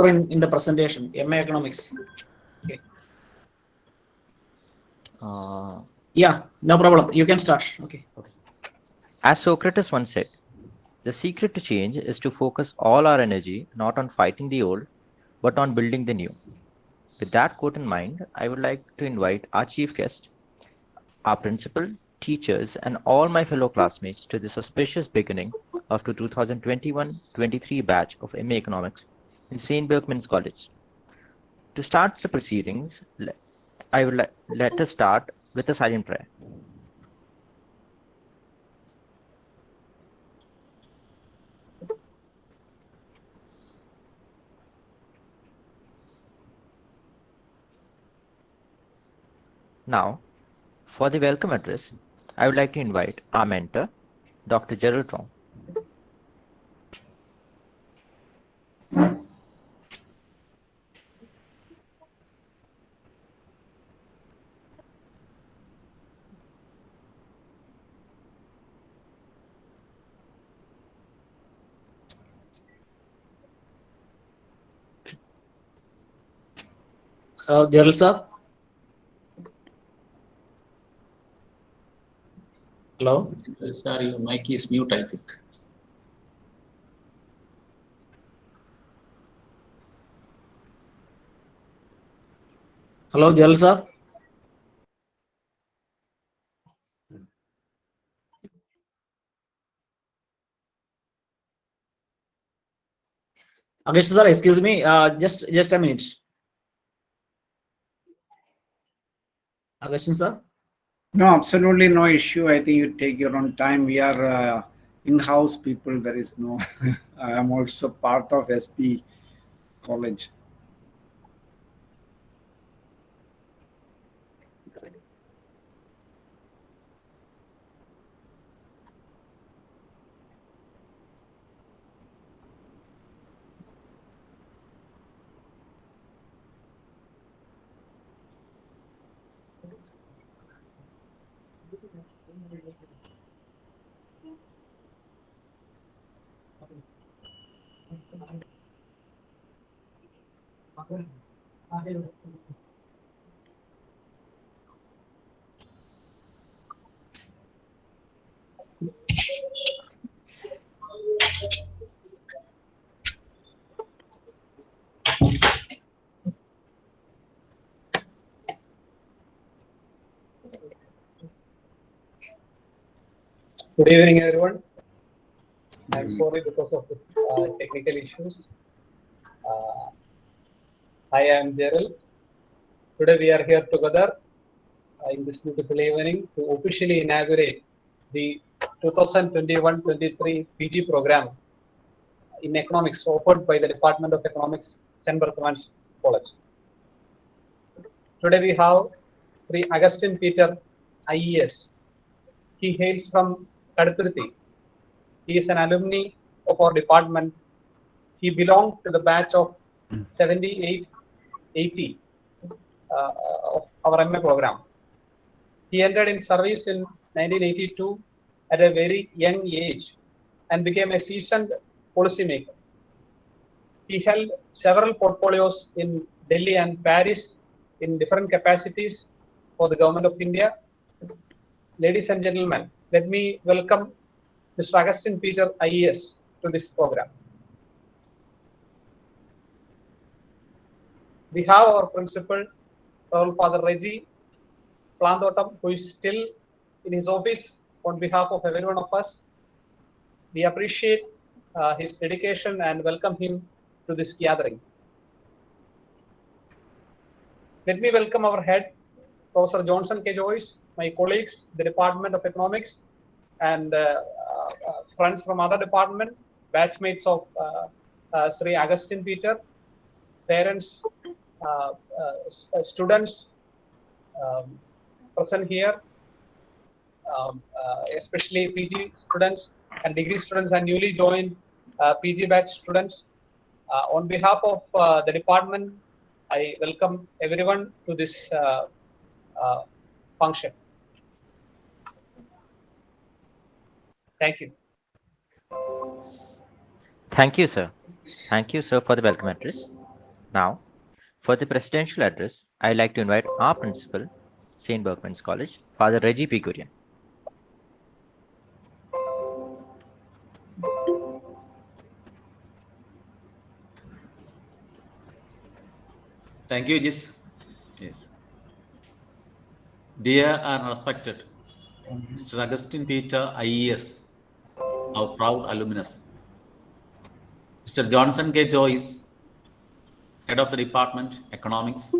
in the presentation, MA Economics. Okay. Yeah, no problem. You can start. Okay. As Socrates once said, the secret to change is to focus all our energy not on fighting the old, but on building the new. With that quote in mind, I would like to invite our chief guest, our principal, teachers, and all my fellow classmates to this auspicious beginning of the 2021-23 batch of MA Economics in St. Berkman's College. To start the proceedings, I would let us start with a silent prayer. Now, for the welcome address, I would like to invite our mentor, Dr. Gerald Rong. Gerald sir. Hello. Sir, your mic is mute, I think. Hello, Gerald sir. Augustine sir, excuse me. Just a minute. Augustine sir. No, absolutely no issue. I think you take your own time. We are in-house people. There is no. I am also part of SP College. Good evening, everyone. I'm sorry because of this technical issues. I am Gerald. Today we are here together in this beautiful evening to officially inaugurate the 2021-23 PG program in economics offered by the Department of Economics, St. Berkman's College. Today we have Sri Augustine Peter, IES. He hails from Kadupirthi. He is an alumni of our department. He belonged to the batch of 78-80 of our MA program. He entered in service in 1982 at a very young age and became a seasoned policymaker. He held several portfolios in Delhi and Paris in different capacities for the Government of India. Ladies and gentlemen, let me welcome Mr. Augustine Peter, IES, to this program. We have our principal, Father Reggie Plantotam, who is still in his office on behalf of every one of us. We appreciate his dedication and welcome him to this gathering. Let me welcome our head, Professor Johnson K. Joyce, my colleagues, the Department of Economics, and friends from other department, batchmates of Sri Augustine Peter, parents, students present here, especially PG students and degree students and newly joined PG batch students. On behalf of the department, I welcome everyone to this function. Thank you. Thank you, sir. Thank you, sir, for the welcome address. Now, for the presidential address, I'd like to invite our principal, St. Berkman's College, Father Reggie P. Kurian. Thank you, Jis. Yes. Dear and respected Mr. Augustine Peter, IES, our proud alumnus. Mr. Johnson K. Joyce, Head of the Department, Economics.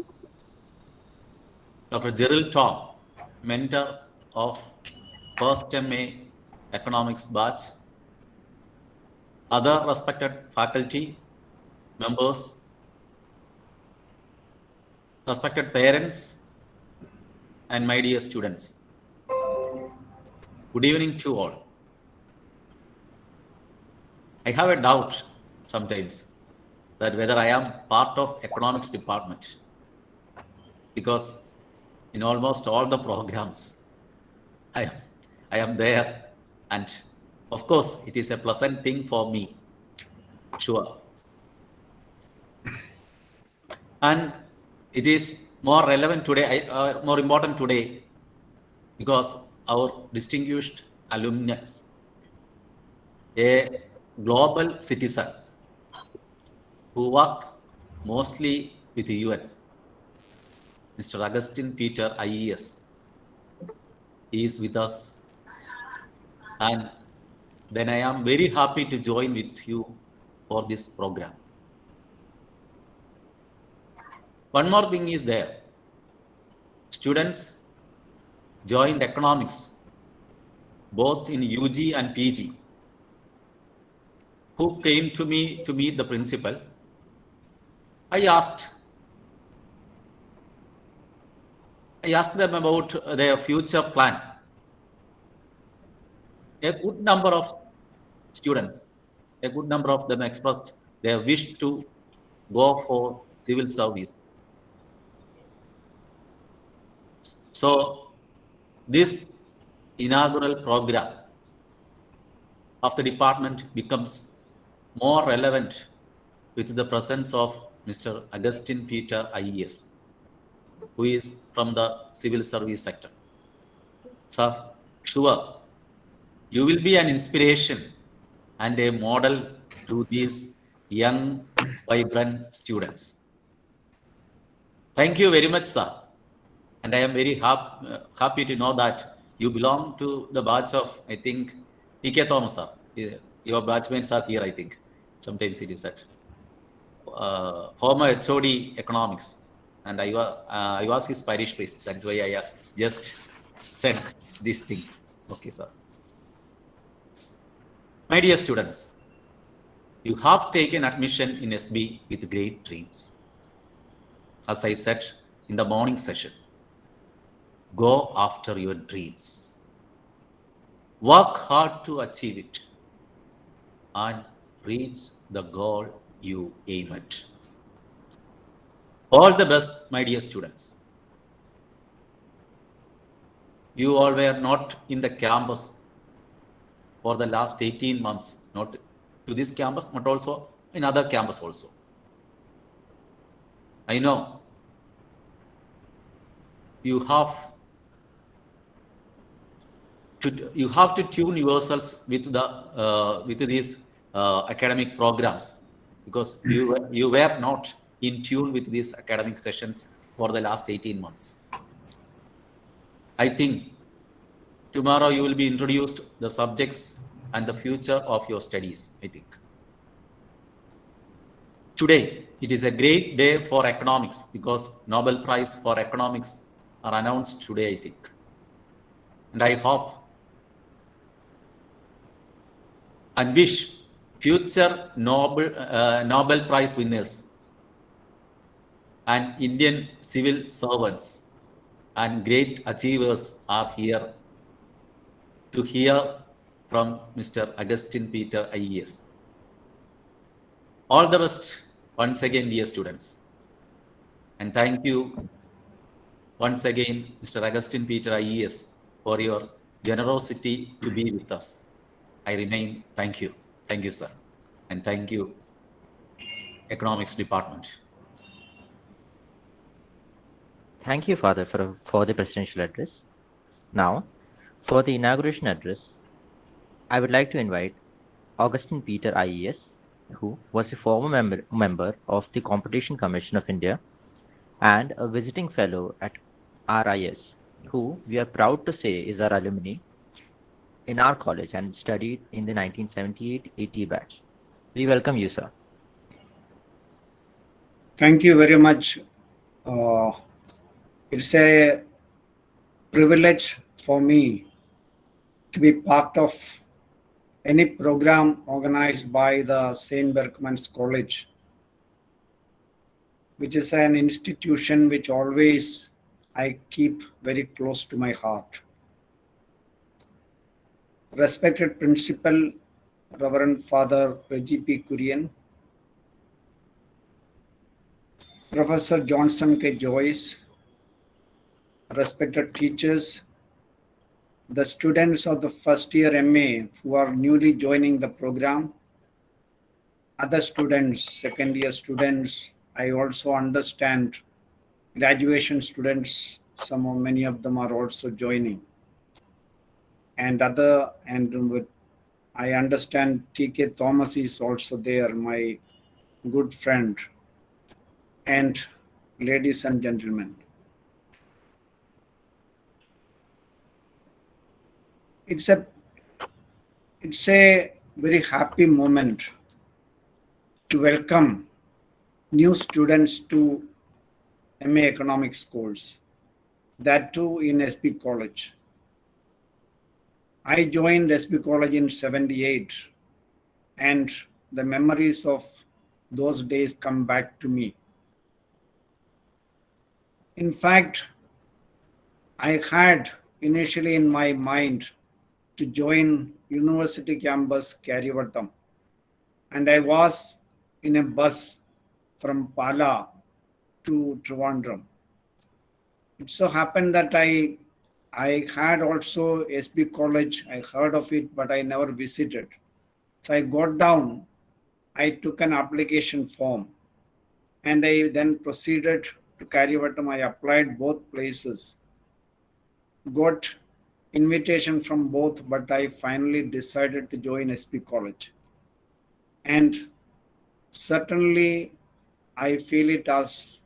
Dr. Gerald Tom, Mentor of First MA Economics batch. Other respected faculty, members, respected parents, and my dear students. Good evening to all. I have a doubt sometimes that whether I am part of economics department, because in almost all the programs I am there, and of course it is a pleasant thing for me, sure. And it is more relevant today, more important today, because our distinguished alumnus, a global citizen who worked mostly with the UN, Mr. Augustine Peter, IES, is with us. And then I am very happy to join with you for this program. One more thing is there. Students joined economics, both in UG and PG, who came to me to meet the principal. I asked them about their future plan. A good number of students, a good number of them expressed their wish to go for civil service. So this inaugural program of the department becomes more relevant with the presence of Mr. Augustine Peter, IES, who is from the civil service sector. Sir, sure, you will be an inspiration and a model to these young, vibrant students. Thank you very much, sir. And I am very happy to know that you belong to the batch of, I think, T.K. Thomas, sir. Your batchmates are here, I think. Sometimes it is that. Former HOD Economics. And I was his parish priest. That is why I just said these things. Okay, sir. My dear students, you have taken admission in SB with great dreams. As I said in the morning session, go after your dreams. Work hard to achieve it and reach the goal you aim at. All the best, my dear students. You all were not in the campus for the last 18 months, not to this campus, but also in other campus also. I know you have to tune yourselves with these academic programs, because you were not in tune with these academic sessions for the last 18 months. I think tomorrow you will be introduced the subjects and the future of your studies, I think. Today, it is a great day for economics because Nobel Prize for Economics are announced today, I think. And I hope and wish future Nobel Prize winners and Indian civil servants and great achievers are here to hear from Mr. Augustine Peter, IES. All the best once again, dear students. And thank you once again, Mr. Augustine Peter, IES, for your generosity to be with us. I remain, thank you. Thank you, sir. And thank you, Economics Department. Thank you, Father, for the presidential address. Now, for the inauguration address, I would like to invite Augustine Peter IES, who was a former member of the Competition Commission of India and a visiting fellow at RIS, who we are proud to say is our alumni in our college and studied in the 1978-80 batch. We welcome you, sir. Thank you very much. It's a privilege for me to be part of any program organized by the St. Berkman's College, which is an institution which always I keep very close to my heart. Respected Principal, Reverend Father Reggie P. Kurian, Professor Johnson K. Joyce, respected teachers, the students of the first year MA who are newly joining the program, other students, second year students, I also understand graduation students, many of them are also joining. And I understand T.K. Thomas is also there, my good friend. And ladies and gentlemen, it's a very happy moment to welcome new students to MA Economics course, that too in SB College. I joined SB College in 78, and the memories of those days come back to me. In fact, I had initially in my mind to join University campus Karyavatam, and I was in a bus from Pala to Trivandrum. It so happened that I had also SB College. I heard of it, but I never visited. So I got down, I took an application form, and I then proceeded to Karyavatam. I applied both places, got invitation from both, but I finally decided to join SB College. And certainly I feel it as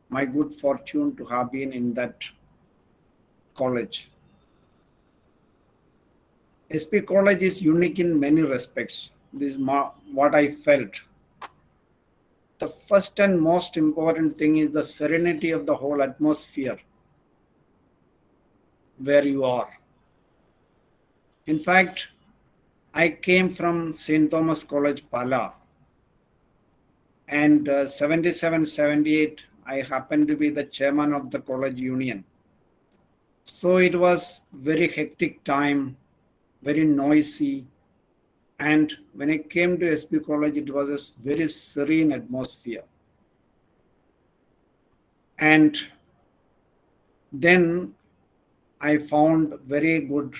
my good fortune to have been in that college. SB College is unique in many respects. This is what I felt. The first and most important thing is the serenity of the whole atmosphere where you are. In fact, I came from St. Thomas College, Pala, and 77-78, I happened to be the chairman of the college union. So it was very hectic time, very noisy. And when I came to SB College, it was a very serene atmosphere. And then I found very good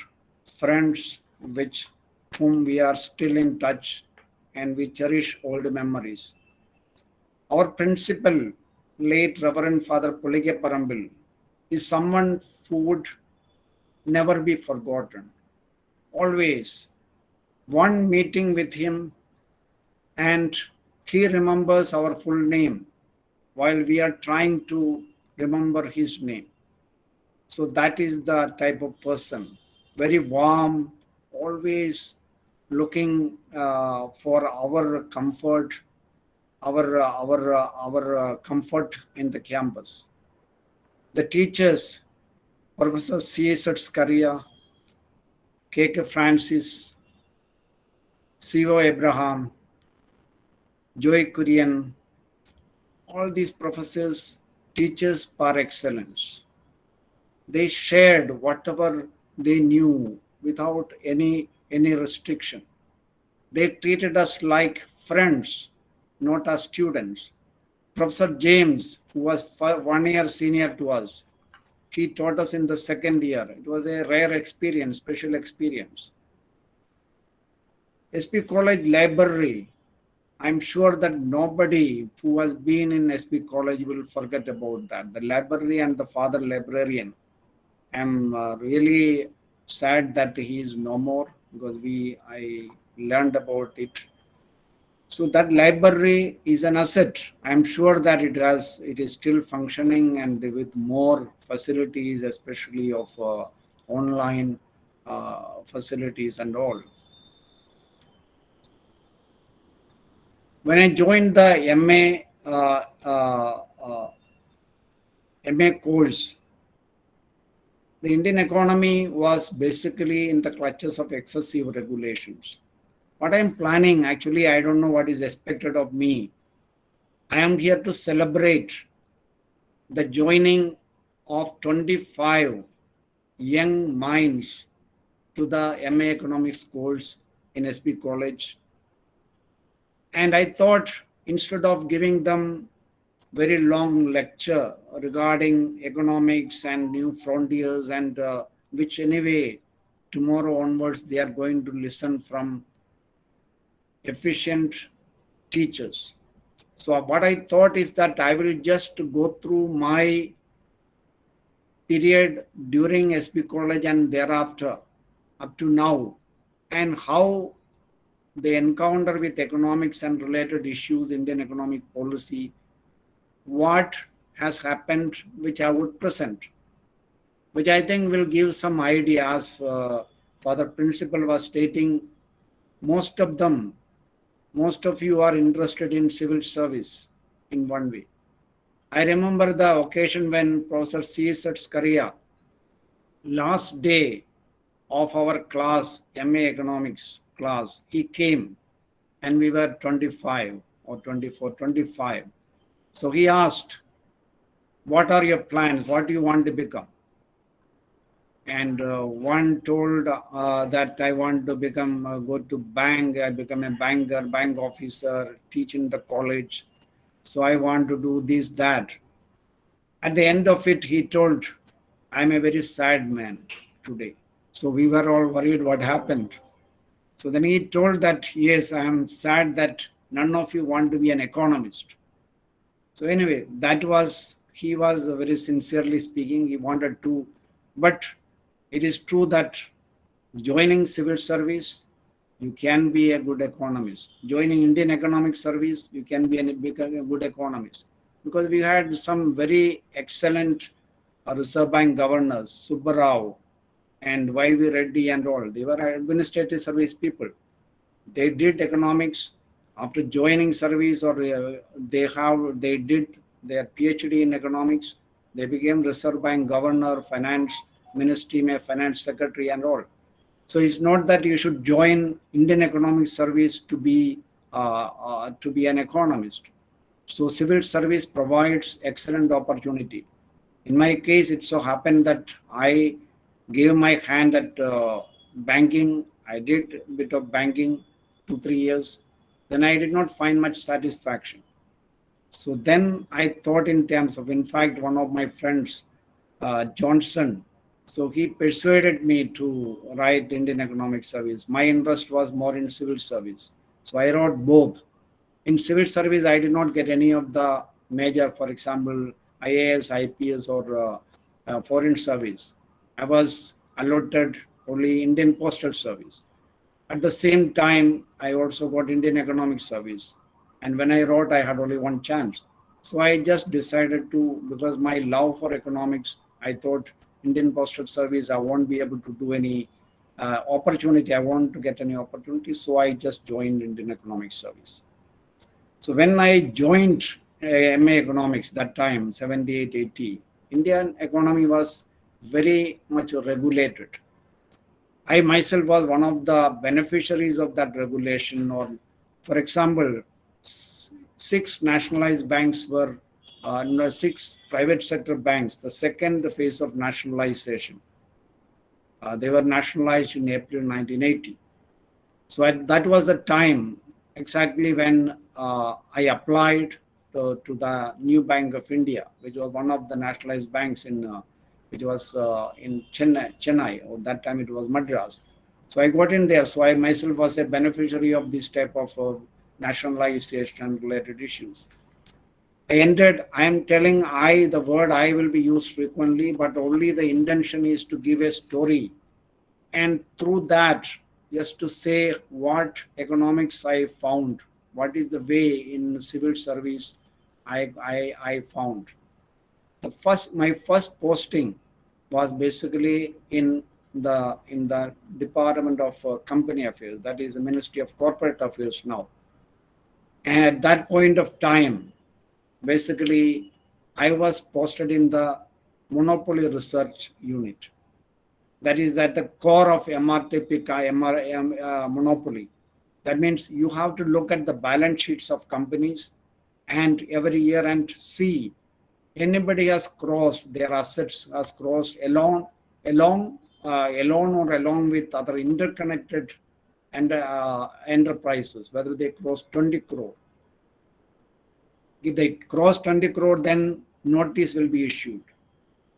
friends whom we are still in touch, and we cherish old memories. Our principal, late Reverend Father Pulige Parambil, is someone who would never be forgotten. Always one meeting with him and he remembers our full name while we are trying to remember his name. So that is the type of person, very warm, always looking for our comfort, our comfort in the campus. The teachers, Professor C.S. Skaria, K.K. Francis, C.O. Abraham, Joy Kurian, all these professors, teachers par excellence. They shared whatever they knew without any restriction. They treated us like friends, not as students. Professor James, who was 1 year senior to us, he taught us in the second year. It was a rare experience, special experience. SB College library I'm sure that nobody who has been in SB College will forget about that. The library and the father librarian. I'm really sad that he is no more, because I learned about it. So that library is an asset. I'm sure that it is still functioning, and with more facilities, especially of online facilities and all. When I joined the MA course, the Indian economy was basically in the clutches of excessive regulations. What I am planning, actually, I don't know what is expected of me. I am here to celebrate the joining of 25 young minds to the MA Economics course in SB College. And I thought, instead of giving them very long lecture regarding economics and new frontiers, and which anyway tomorrow onwards they are going to listen from efficient teachers. So what I thought is that I will just go through my period during SB College and thereafter up to now, and how the encounter with economics and related issues, Indian economic policy, what has happened, which I would present, which I think will give some ideas. Father Principal was stating, most of you are interested in civil service in one way. I remember the occasion when Professor C.S. Skaria, last day of our class, MA Economics class, he came, and we were 25 or 24, 25. So he asked, what are your plans? What do you want to become? And one told that I want to become, go to bank, I become a banker, bank officer, teach in the college. So I want to do this, that. At the end of it, he told, I'm a very sad man today. So we were all worried what happened. So then he told that, yes, I am sad that none of you want to be an economist. So anyway, he was very sincerely speaking, he wanted to, but it is true that joining civil service, you can be a good economist. Joining Indian economic service, you can be a good economist. Because we had some very excellent Reserve Bank governors, Subbarao and Y.V. Reddy and all. They were administrative service people. They did economics. After joining service, or they did their PhD in economics. They became Reserve Bank governor, finance ministry, finance secretary and all. So it's not that you should join Indian economic service to be an economist. So civil service provides excellent opportunity. In my case, it so happened that I gave my hand at banking. I did a bit of banking 2-3 years. Then I did not find much satisfaction. So then I thought in terms of, in fact, one of my friends, Johnson, so he persuaded me to write Indian economic service. My interest was more in civil service. So I wrote both. In civil service, I did not get any of the major, for example, IAS, IPS, or foreign service. I was allotted only Indian postal service. At the same time, I also got Indian economic service. And when I wrote, I had only one chance. So I just decided to, because my love for economics, I thought Indian postal service, I won't be able to do any opportunity. I want to get any opportunity. So I just joined Indian economic service. So when I joined MA economics that time, 78, 80, Indian economy was very much regulated. I myself was one of the beneficiaries of that regulation. Or, for example, 6 nationalized banks were, 6 private sector banks, the second phase of nationalization. They were nationalized in April 1980. So that was the time exactly when I applied to the new Bank of India, which was one of the nationalized banks which was in Chennai, or that time it was Madras. So I got in there. So I myself was a beneficiary of this type of nationalization related issues. I am telling the word I will be used frequently, but only the intention is to give a story. And through that, just to say what economics I found, what is the way in civil service I found. My first posting was basically in the Department of Company Affairs, that is the Ministry of Corporate Affairs now. And at that point of time, basically, I was posted in the Monopoly Research Unit. That is at the core of MRTP monopoly. That means you have to look at the balance sheets of companies and every year and see anybody has crossed their assets has crossed alone or along with other interconnected and enterprises, whether they cross 20 crore. If they cross 20 crore, then notice will be issued.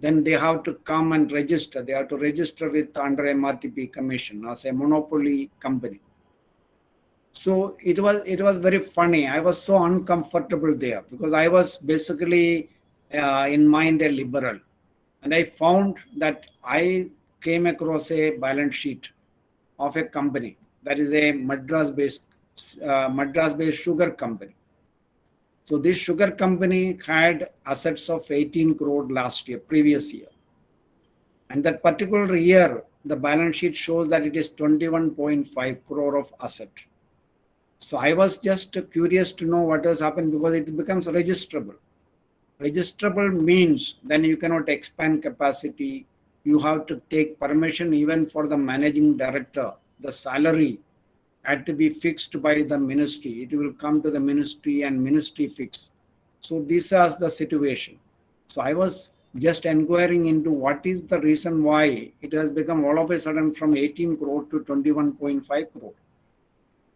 Then they have to come and register. They have to register with under MRTP Commission as a monopoly company. So it was very funny. I was so uncomfortable there because I was basically in mind a liberal, and I found that I came across a balance sheet of a company that is a Madras-based sugar company. So this sugar company had assets of 18 crore previous year. And that particular year, the balance sheet shows that it is 21.5 crore of asset. So I was just curious to know what has happened because it becomes registrable. Registrable means then you cannot expand capacity. You have to take permission even for the managing director. The salary had to be fixed by the ministry. It will come to the ministry and ministry fix. So this is the situation. So I was just inquiring into what is the reason why it has become all of a sudden from 18 crore to 21.5 crore,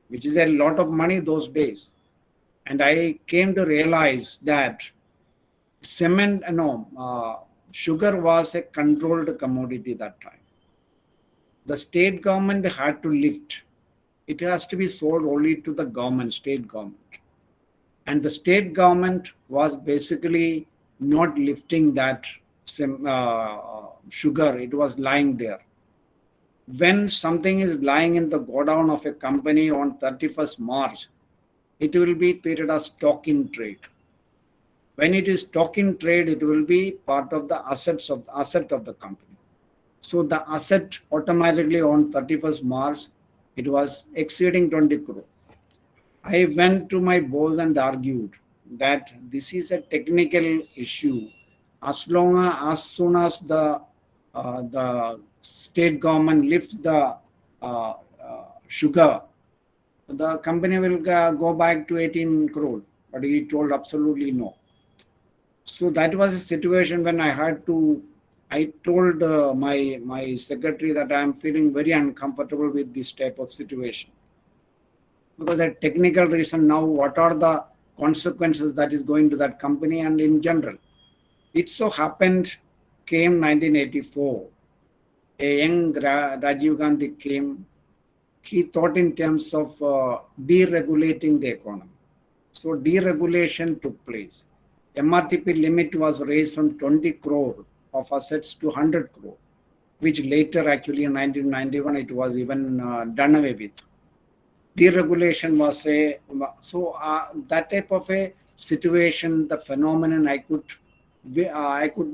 which is a lot of money those days. And I came to realize that sugar was a controlled commodity that time. The state government had to lift. It has to be sold only to the government, state government. And the state government was basically not lifting that sugar. It was lying there. When something is lying in the godown of a company on 31st March, it will be treated as stock in trade. When it is stock in trade, it will be part of the asset of the company. So the asset automatically on 31st March, it was exceeding 20 crore. I went to my boss and argued that this is a technical issue. As soon as the state government lifts the sugar, the company will go back to 18 crore. But he told absolutely no. So that was a situation when I told my secretary that I am feeling very uncomfortable with this type of situation. Because a technical reason now, what are the consequences that is going to that company and in general. It so happened, came 1984, a young Rajiv Gandhi came, he thought in terms of deregulating the economy. So deregulation took place. MRTP limit was raised from 20 crore of assets to 100 crore, which later actually in 1991 it was even done away with. Deregulation was that type of a situation, the phenomenon I could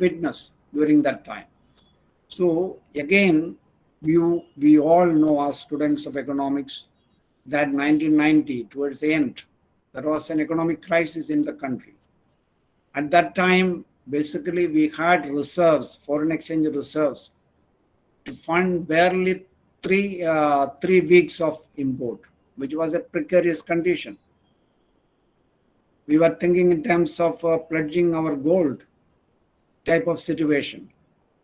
witness during that time. So again, we all know as students of economics that 1990 towards the end, there was an economic crisis in the country. At that time, basically we had reserves, foreign exchange reserves, to fund barely three weeks of import, which was a precarious condition. We were thinking in terms of pledging our gold type of situation.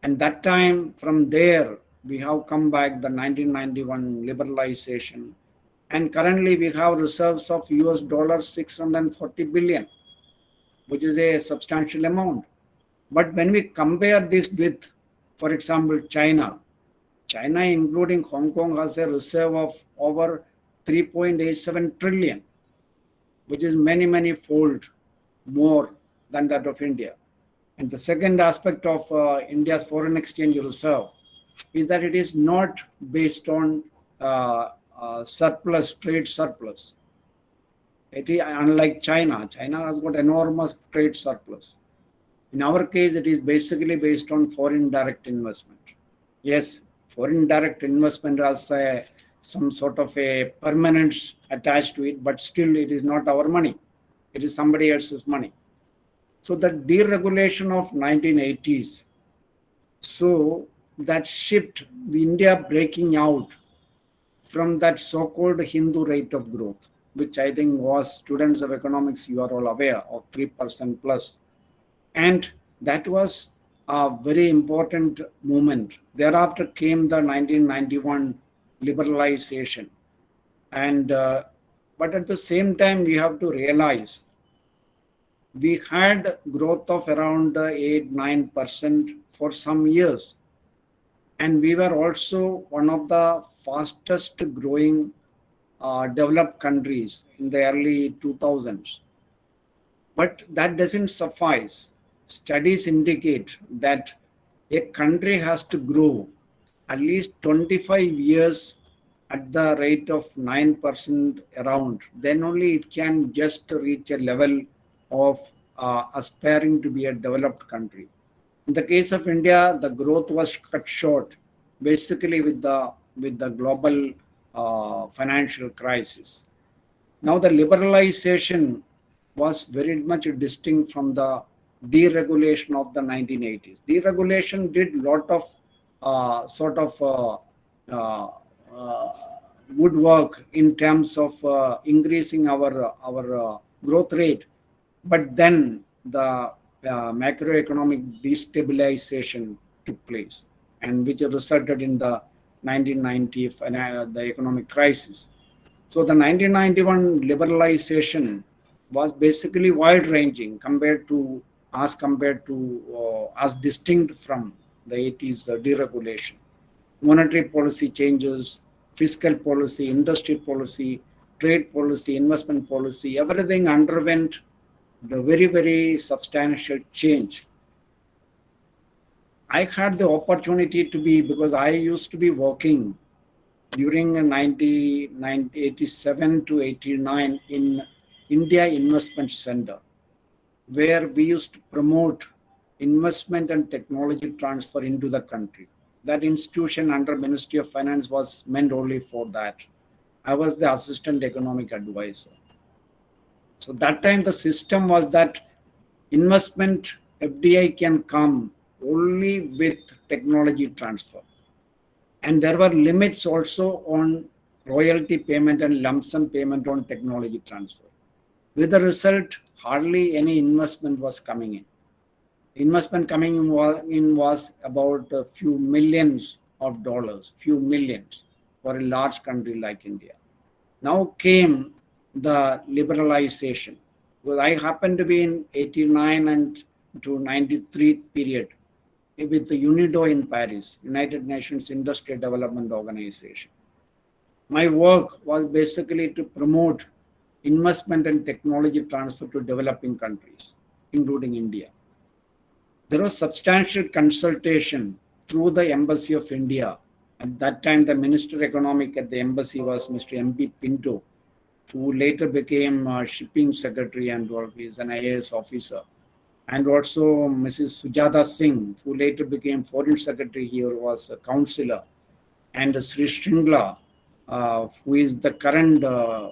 And that time, from there, we have come back the 1991 liberalization. And currently we have reserves of US dollars 640 billion, which is a substantial amount. But when we compare this with, for example, China, including Hong Kong, has a reserve of over 3.87 trillion. which is many, many fold more than that of India. And the second aspect of India's foreign exchange reserve is that it is not based on surplus, trade surplus. It is unlike China. China has got enormous trade surplus. In our case, it is basically based on foreign direct investment. Yes, foreign direct investment has some sort of a permanence attached to it, but still it is not our money. It is somebody else's money. So the deregulation of 1980s, so that shift, India breaking out from that so-called Hindu rate of growth, which I think was, students of economics, you are all aware of 3% plus. And that was a very important movement. Thereafter came the 1991 liberalization. And but at the same time, we have to realize we had growth of around 8-9% for some years. And we were also one of the fastest growing developed countries in the early 2000s. But that doesn't suffice. Studies indicate that a country has to grow at least 25 years at the rate of 9% around. Then only it can just reach a level of aspiring to be a developed country. In the case of India, the growth was cut short, basically with the global financial crisis. Now the liberalization was very much distinct from the deregulation of the 1980s. Deregulation did a lot of good work in terms of increasing our growth rate, but then the macroeconomic destabilization took place, and which resulted in the 1990 the economic crisis. So the 1991 liberalization was basically wide-ranging as distinct from the 80s deregulation. Monetary policy changes, fiscal policy, industry policy, trade policy, investment policy, everything underwent the very, very substantial change. I had the opportunity to be, because I used to be working during 1987 to 89 in India Investment Center, where we used to promote investment and technology transfer into the country. That institution under Ministry of Finance was meant only for that. I was the assistant economic advisor. So that time the system was that investment FDI can come only with technology transfer. And there were limits also on royalty payment and lump sum payment on technology transfer. With the result, hardly any investment was coming in. Investment coming in was about a few millions of dollars, few millions for a large country like India. Now came the liberalization. Because I happened to be in 89 and to 93 period with the UNIDO in Paris, United Nations Industrial Development Organization. My work was basically to promote investment and technology transfer to developing countries, including India. There was substantial consultation through the Embassy of India. At that time, the Minister Economic at the embassy was Mr. M.P. Pinto, who later became Shipping Secretary and is an IAS officer. And also Mrs. Sujata Singh, who later became Foreign Secretary here, was a councillor. And Sri Shringla, who is the current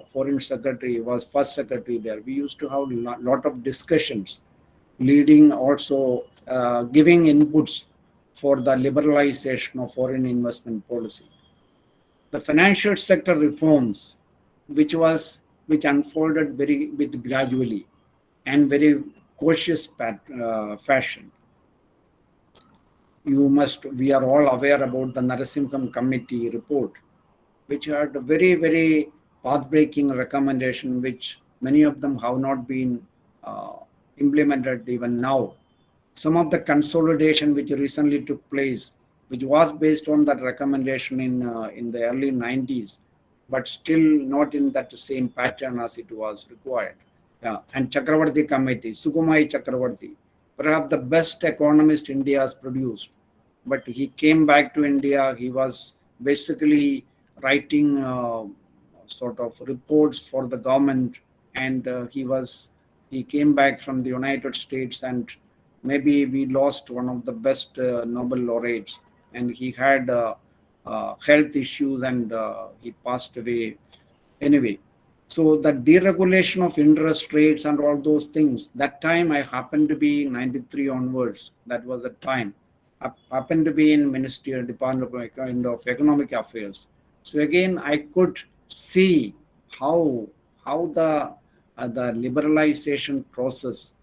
Foreign Secretary, was first secretary there. We used to have a lot of discussions, leading also giving inputs for the liberalization of foreign investment policy. The financial sector reforms, which unfolded very gradually and very cautious fashion. We are all aware about the Narasimham Committee report, which had a very, very path-breaking recommendation, which many of them have not been implemented even now. Some of the consolidation which recently took place, which was based on that recommendation in the early 90s, but still not in that same pattern as it was required. Yeah, and Chakravarti Committee, Sukumai Chakravarti, perhaps the best economist India has produced. But he came back to India. He was basically writing sort of reports for the government, and he came back from the United States, and maybe we lost one of the best Nobel laureates, and he had health issues, and he passed away anyway. So the deregulation of interest rates and all those things, that time I happened to be 93 onwards. That was the time. I happened to be in Ministry or Department of Economic Affairs. So again, I could see how the liberalization process,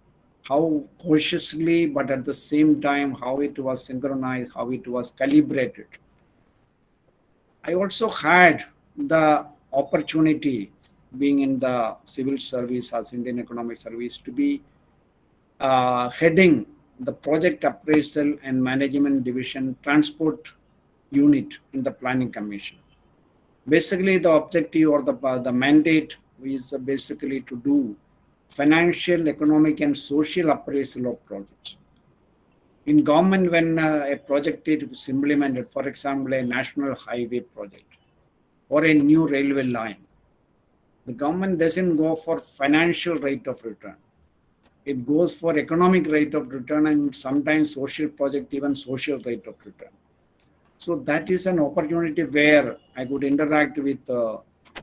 how cautiously, but at the same time, how it was synchronized, how it was calibrated. I also had the opportunity, being in the civil service as Indian Economic Service, to be heading the project appraisal and management division transport unit in the Planning Commission. Basically, the objective or the mandate is basically to do financial, economic, and social appraisal of projects. In government, when a project is implemented, for example, a national highway project or a new railway line, the government doesn't go for financial rate of return. It goes for economic rate of return, and sometimes social project, even social rate of return. So that is an opportunity where I could interact with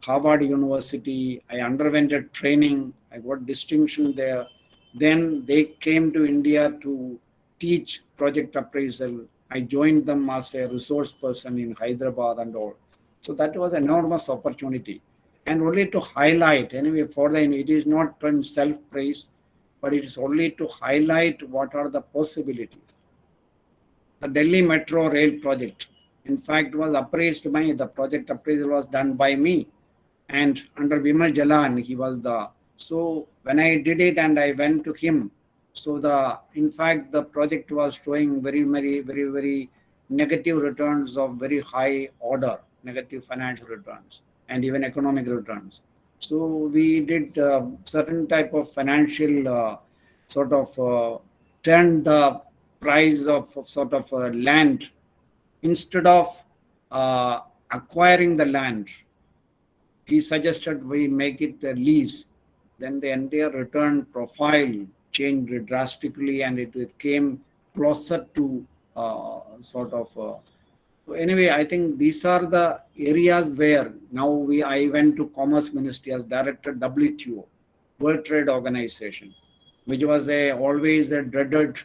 Harvard University. I underwent a training. I got distinction there. Then they came to India to teach project appraisal. I joined them as a resource person in Hyderabad and all. So that was an enormous opportunity. And only to highlight, anyway, for them, it is not in self-praise, but it is only to highlight what are the possibilities. The Delhi Metro Rail project, in fact, was appraised by, the project appraisal was done by me. And under Vimal Jalan, he was so when I did it and I went to him, so in fact, the project was showing very, very, very, very negative returns of very high order, negative financial returns, and even economic returns. So we did certain type of financial sort of turned the price of sort of land. Instead of acquiring the land, he suggested we make it a lease. Then the entire return profile changed drastically, and it came closer to anyway, I think these are the areas where now I went to Commerce Ministry as Director WTO, World Trade Organization, which was always a dreaded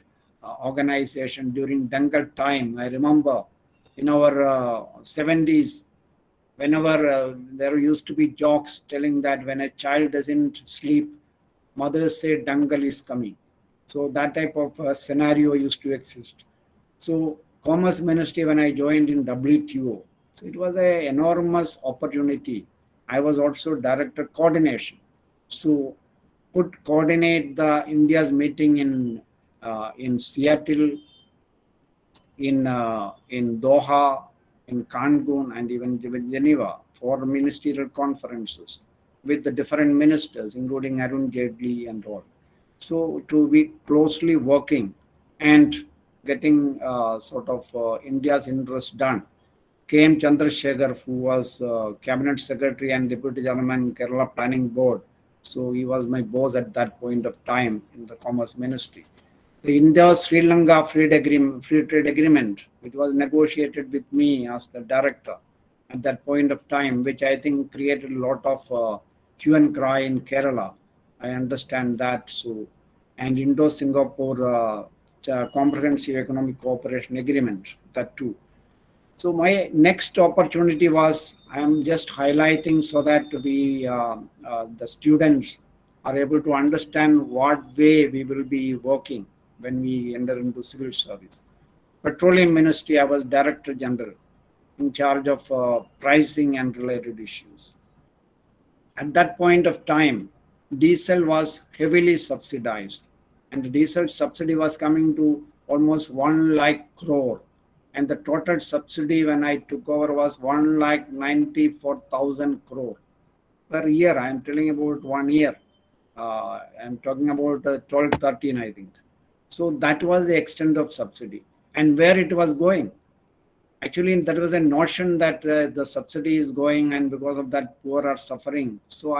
organization during Dangal time. I remember in our 70s, whenever there used to be jokes telling that when a child doesn't sleep, mothers say Dangal is coming. So that type of scenario used to exist. So Commerce Ministry, when I joined in WTO, so it was an enormous opportunity. I was also Director Coordination. So could coordinate the India's meeting in Seattle, in Doha, in Cancun, and even Geneva for ministerial conferences with the different ministers, including Arun Jaitley and all. So to be closely working and getting India's interest done. K.M. Chandrasekhar, who was Cabinet Secretary and Deputy Chairman, Kerala Planning Board. So he was my boss at that point of time in the Commerce Ministry. The India-Sri Lanka free trade agreement, which was negotiated with me as the director at that point of time, which I think created a lot of hue and cry in Kerala. I understand that. So, and Indo-Singapore Comprehensive Economic Cooperation Agreement, that too. So my next opportunity was, I am just highlighting so that the students are able to understand what way we will be working when we enter into civil service. Petroleum Ministry, I was Director General in charge of pricing and related issues. At that point of time, diesel was heavily subsidized, and the diesel subsidy was coming to almost 1 lakh crore. And the total subsidy when I took over was 1,94,000 crore per year. I am telling about 1 year. I'm talking about 12, 13, I think. So that was the extent of subsidy and where it was going. Actually, there was a notion that the subsidy is going and because of that poor are suffering. So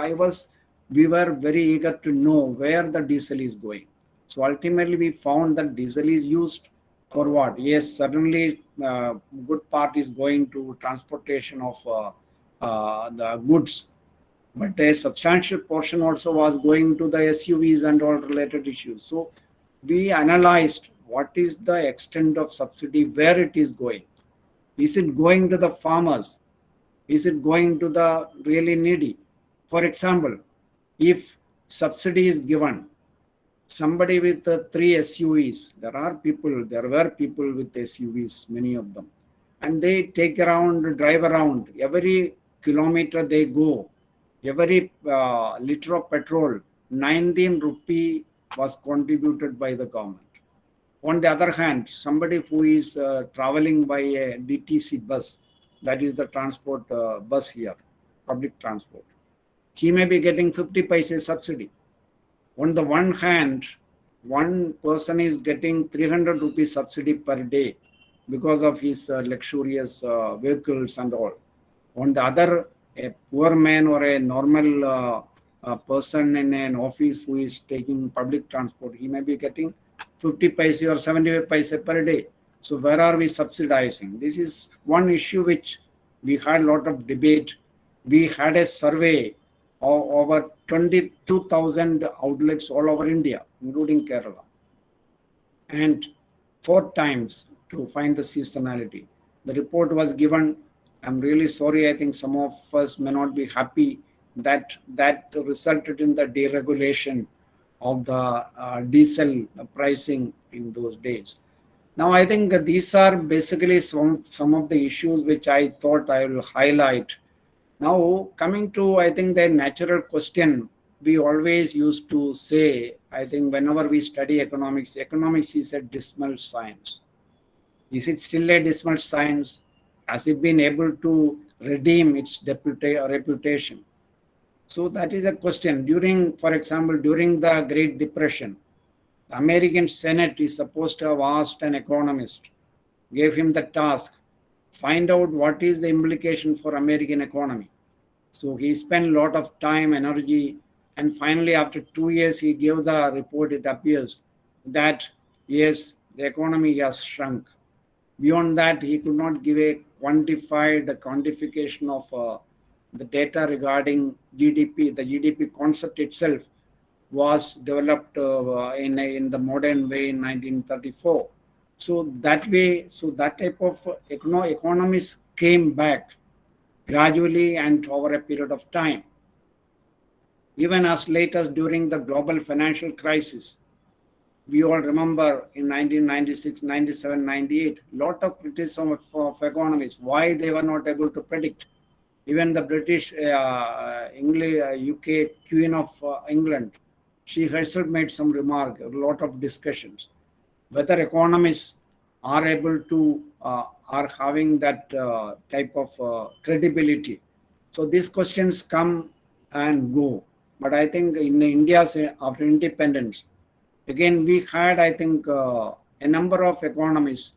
we were very eager to know where the diesel is going. So ultimately we found that diesel is used for what? Yes, certainly good part is going to transportation of the goods, but a substantial portion also was going to the SUVs and all related issues. So we analyzed what is the extent of subsidy, where it is going. Is it going to the farmers? Is it going to the really needy? For example, if subsidy is given, somebody with 3 SUVs, there were people with SUVs, many of them, and they drive around. Every kilometer they go, every liter of petrol, 19 rupee was contributed by the government. On the other hand, somebody who is traveling by a DTC bus, that is the transport bus here, public transport, he may be getting 50 paise subsidy. On the one hand, one person is getting 300 rupees subsidy per day because of his luxurious vehicles and all. On the other, a poor man or a normal person in an office who is taking public transport, he may be getting 50 paise or 75 paise per day. So where are we subsidizing? This is one issue which we had a lot of debate. We had a survey of over 22,000 outlets all over India, including Kerala, and 4 times to find the seasonality. The report was given. I'm really sorry. I think some of us may not be happy that resulted in the deregulation of the diesel pricing in those days. Now, I think these are basically some of the issues which I thought I will highlight. Now, coming to, I think, the natural question, we always used to say, I think whenever we study economics, economics is a dismal science. Is it still a dismal science? Has it been able to redeem its reputation? So that is a question. For example, during the Great Depression, the American Senate is supposed to have asked an economist, gave him the task, find out what is the implication for American economy. So he spent a lot of time, energy, and finally after 2 years he gave the report. It appears that yes, the economy has shrunk. Beyond that, he could not give a quantification of the data regarding GDP. The GDP concept itself was developed in the modern way in 1934. So that type of economists came back gradually and over a period of time. Even as late as during the global financial crisis, we all remember in 1996, 97, 98, lot of criticism of economists, why they were not able to predict. Even the British, UK Queen of England, she herself made some remark, a lot of discussions, whether economists are able to, are having that type of credibility. So these questions come and go. But I think in India, after independence, again, we had, I think, a number of economists,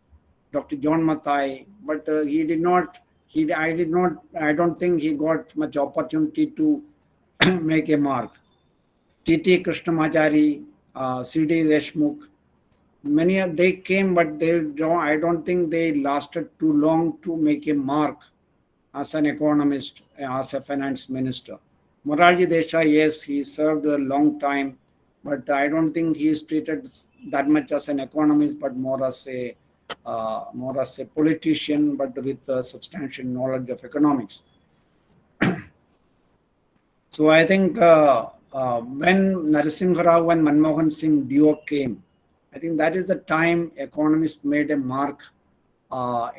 Dr. John Mathai, but I don't think he got much opportunity to make a mark. T.T. Krishnamachari, C.D. Deshmukh, they came, but I don't think they lasted too long to make a mark as an economist, as a finance minister. Morarji Desai, yes, he served a long time, but I don't think he is treated that much as an economist, but more as a politician, but with substantial knowledge of economics. So I think when Narasimha Rao and Manmohan Singh duo came, I think that is the time economists made a mark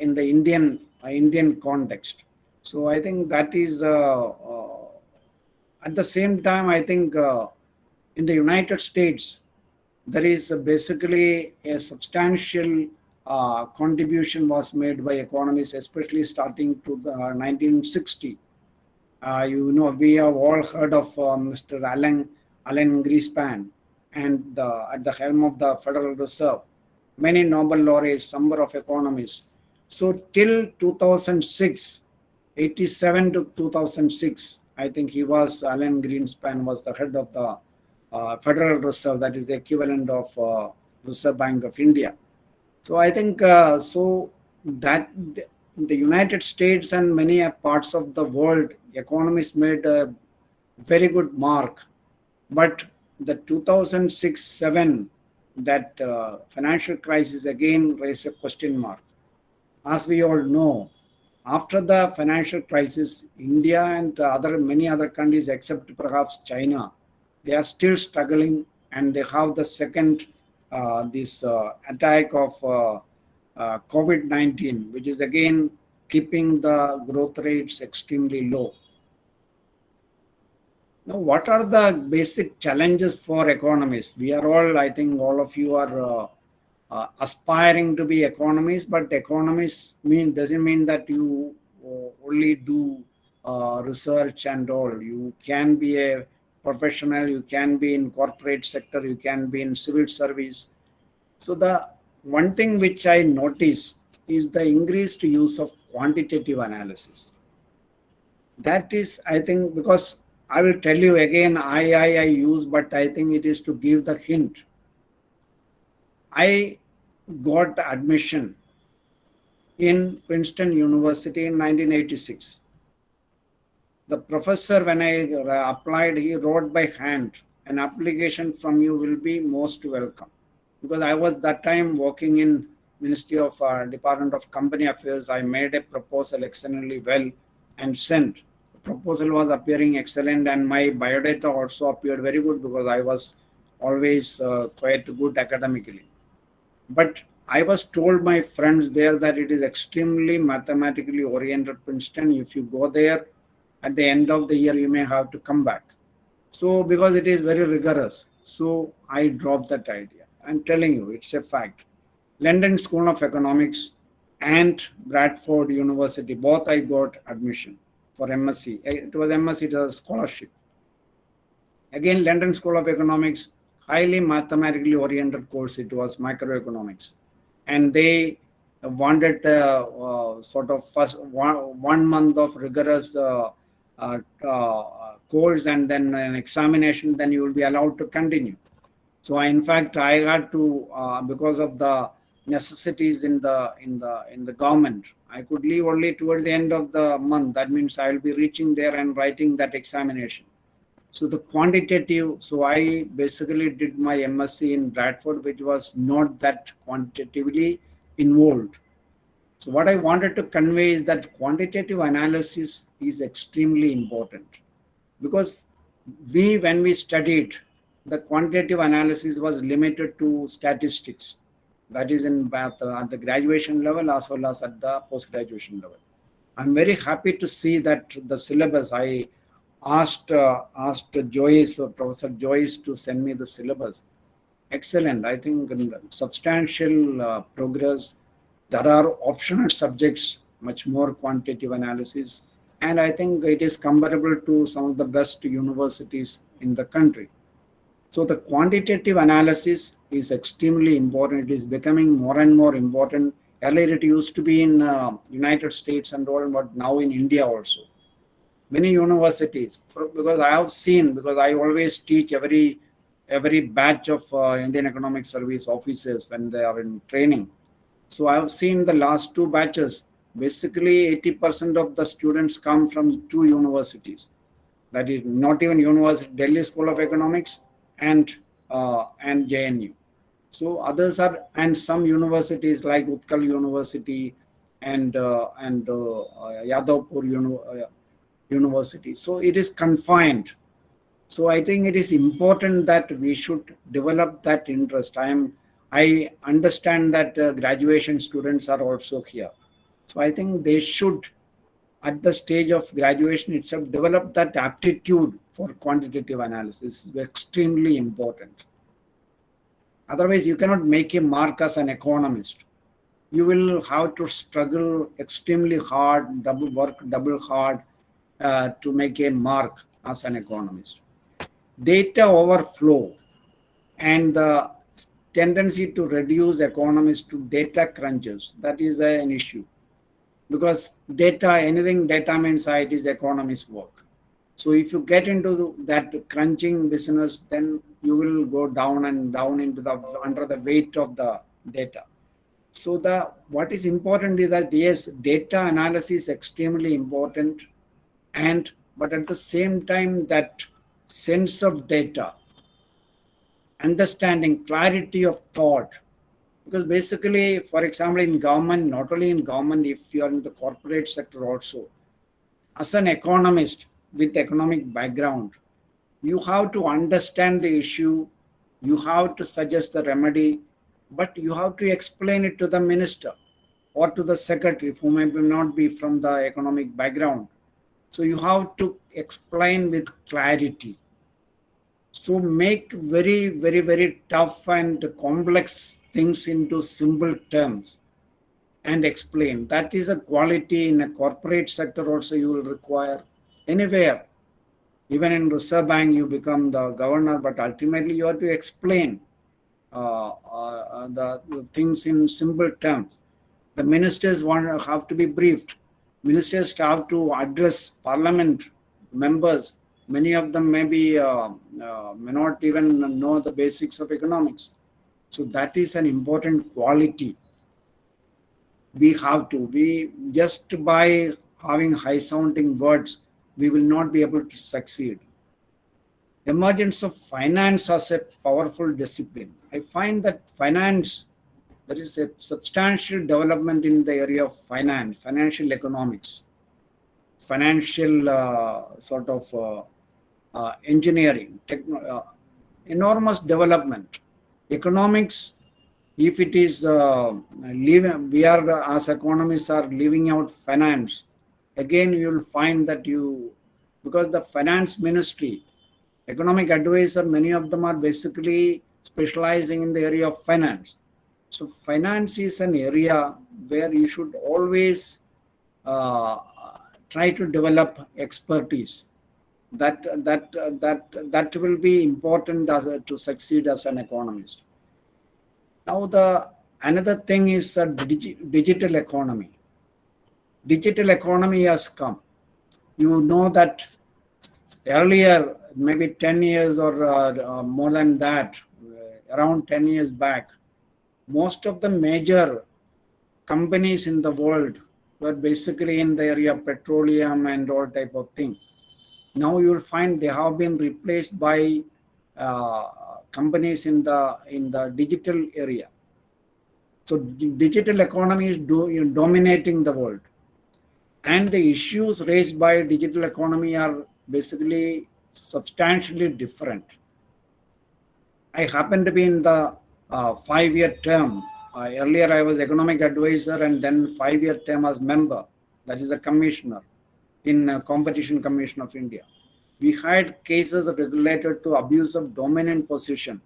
in the Indian context. So I think that is at the same time, I think in the United States, there is basically a substantial contribution was made by economists, especially starting to the 1960. We have all heard of Mr. Alan Greenspan, and at the helm of the Federal Reserve, many Nobel laureates, number of economists. So till 2006, 87 to 2006, I think Alan Greenspan was the head of the Federal Reserve, that is the equivalent of Reserve Bank of India. So I think so that the United States and many parts of the world, economists made a very good mark. But the 2006-7, that financial crisis again raised a question mark. As we all know, after the financial crisis, India and many other countries, except perhaps China, they are still struggling, and they have the second this attack of COVID-19, which is again keeping the growth rates extremely low. Now, what are the basic challenges for economists? We are all, I think all of you are aspiring to be economists, but economists doesn't mean that you only do research and all. You can be a professional, you can be in corporate sector, you can be in civil service. So the one thing which I notice is the increased use of quantitative analysis. That is, I think, because I will tell you again, I use, but I think it is to give the hint. I got admission in Princeton University in 1986. The professor, when I applied, he wrote by hand, an application from you will be most welcome. Because I was that time working in Ministry of Department of Company Affairs, I made a proposal excellently well and sent. The proposal was appearing excellent, and my biodata also appeared very good because I was always quite good academically. But I was told my friends there that it is extremely mathematically oriented Princeton. If you go there, at the end of the year, you may have to come back. So because it is very rigorous, so I dropped that idea. I'm telling you, it's a fact. London School of Economics and Bradford University, both I got admission for MSc. It was MSc, it was a scholarship. Again, London School of Economics, highly mathematically oriented course, it was microeconomics. And they wanted sort of first 1 month of rigorous course and then an examination, then you will be allowed to continue. So in fact, I had to, because of the necessities in the government, I could leave only towards the end of the month. That means I will be reaching there and writing that examination. So the quantitative, so I basically did my MSc in Bradford, which was not that quantitatively involved. So what I wanted to convey is that quantitative analysis is extremely important, because when we studied, the quantitative analysis was limited to statistics. That is at the graduation level as well as at the post-graduation level. I'm very happy to see that the syllabus, I asked Joyce, Professor Joyce, to send me the syllabus. Excellent. I think substantial progress. There are optional subjects, much more quantitative analysis. And I think it is comparable to some of the best universities in the country. So the quantitative analysis is extremely important. It is becoming more and more important. Earlier it used to be in United States and all, but now in India also. Many universities, because I have seen, because I always teach every batch of Indian Economic Service officers when they are in training. So I have seen the last 2 batches, basically 80% of the students come from 2 universities. That is not even University, Delhi School of Economics and JNU. So others are, and some universities like Utkal University and Yadavpur University. So it is confined. So I think it is important that we should develop that interest. I understand that graduation students are also here. So I think they should, at the stage of graduation itself, develop that aptitude for quantitative analysis. It's extremely important. Otherwise, you cannot make a mark as an economist. You will have to struggle extremely hard, double hard to make a mark as an economist. data overflow and the tendency to reduce economies to data crunches. That is an issue, because anything data means it is economist work. So if you get into that crunching business, then you will go down and down into under the weight of the data. So what is important is that yes, data analysis is extremely important, but at the same time, that sense of data, understanding, clarity of thought. Because basically, for example, in government, not only in government, if you are in the corporate sector also, as an economist with economic background, you have to understand the issue, you have to suggest the remedy, but you have to explain it to the minister or to the secretary who may not be from the economic background. So you have to explain with clarity. So make very, very, very tough and complex things into simple terms and explain. That is a quality in a corporate sector also you will require. Anywhere, even in Reserve Bank, you become the governor, but ultimately you have to explain the things in simple terms. The ministers have to be briefed. Ministers have to address parliament members. Many of them may not even know the basics of economics. So that is an important quality. We have to. Just by having high sounding words, we will not be able to succeed. Emergence of finance as a powerful discipline. I find that finance, there is a substantial development in the area of finance, financial economics, financial engineering, enormous development. Economics, if it is we are as economists are leaving out finance, again you will find that because the finance ministry, economic advisor, many of them are basically specializing in the area of finance. So finance is an area where you should always try to develop expertise. That will be important to succeed as an economist. Now another thing is digital economy. Digital economy has come. You know that earlier, maybe 10 years or more than that, around 10 years back, most of the major companies in the world were basically in the area of petroleum and all type of thing. Now you will find they have been replaced by companies in the digital area. So digital economy is dominating the world. And the issues raised by digital economy are basically substantially different. I happen to be in the 5-year term. Earlier I was economic advisor and then 5-year term as member, that is a commissioner in Competition Commission of India. We had cases related to abuse of dominant position,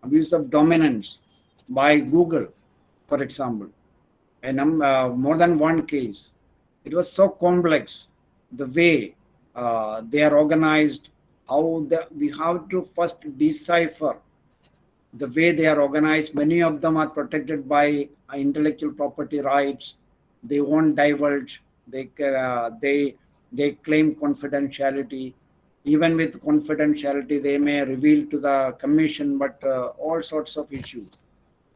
abuse of dominance by Google, for example. More than one case. It was so complex, the way they are organized, we have to first decipher the way they are organized. Many of them are protected by intellectual property rights. They won't divulge. They claim confidentiality. Even with confidentiality, they may reveal to the commission, but all sorts of issues.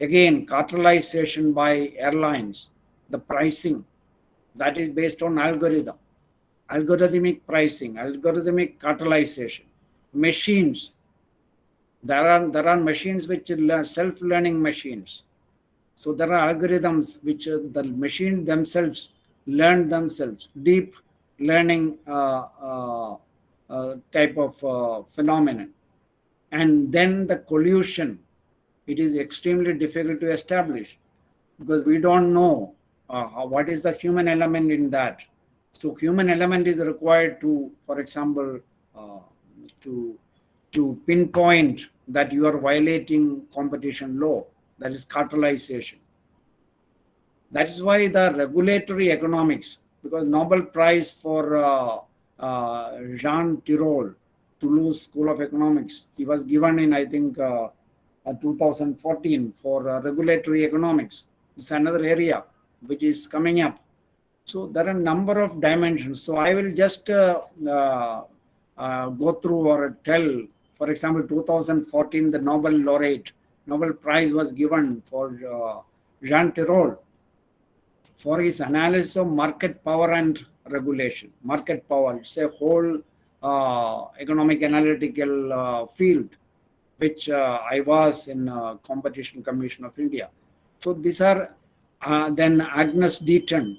Again, cartelization by airlines, the pricing, that is based on algorithmic pricing, algorithmic cartelization. Machines, there are machines which are self-learning machines. So there are algorithms which the machine themselves learn themselves, deep learning type of phenomenon. And then the collusion, it is extremely difficult to establish because we don't know what is the human element in that. So human element is required to, for example, to pinpoint that you are violating competition law, that is cartelization. That is why the regulatory economics, because Nobel Prize for Jean Tirole Toulouse School of Economics. He was given in, I think, 2014 for regulatory economics. It's another area which is coming up. So there are a number of dimensions. So I will just go through or tell, for example, 2014, the Nobel Prize was given for Jean Tirole for his analysis of market power and regulation. Market power, it's a whole economic analytical field, which I was in Competition Commission of India. So these are then Agnes Deaton.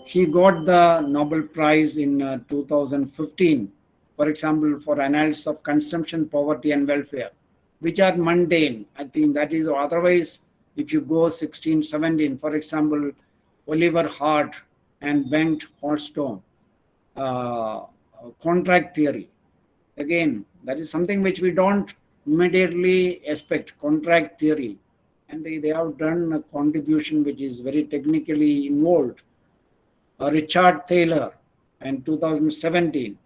He got the Nobel Prize in 2015, for example, for analysis of consumption, poverty, and welfare, which are mundane. I think that is otherwise, if you go 16, 17, for example, Oliver Hart and Bengt Holmstrom, contract theory. Again, that is something which we don't immediately expect, contract theory. And they have done a contribution which is very technically involved. Richard Taylor in 2017,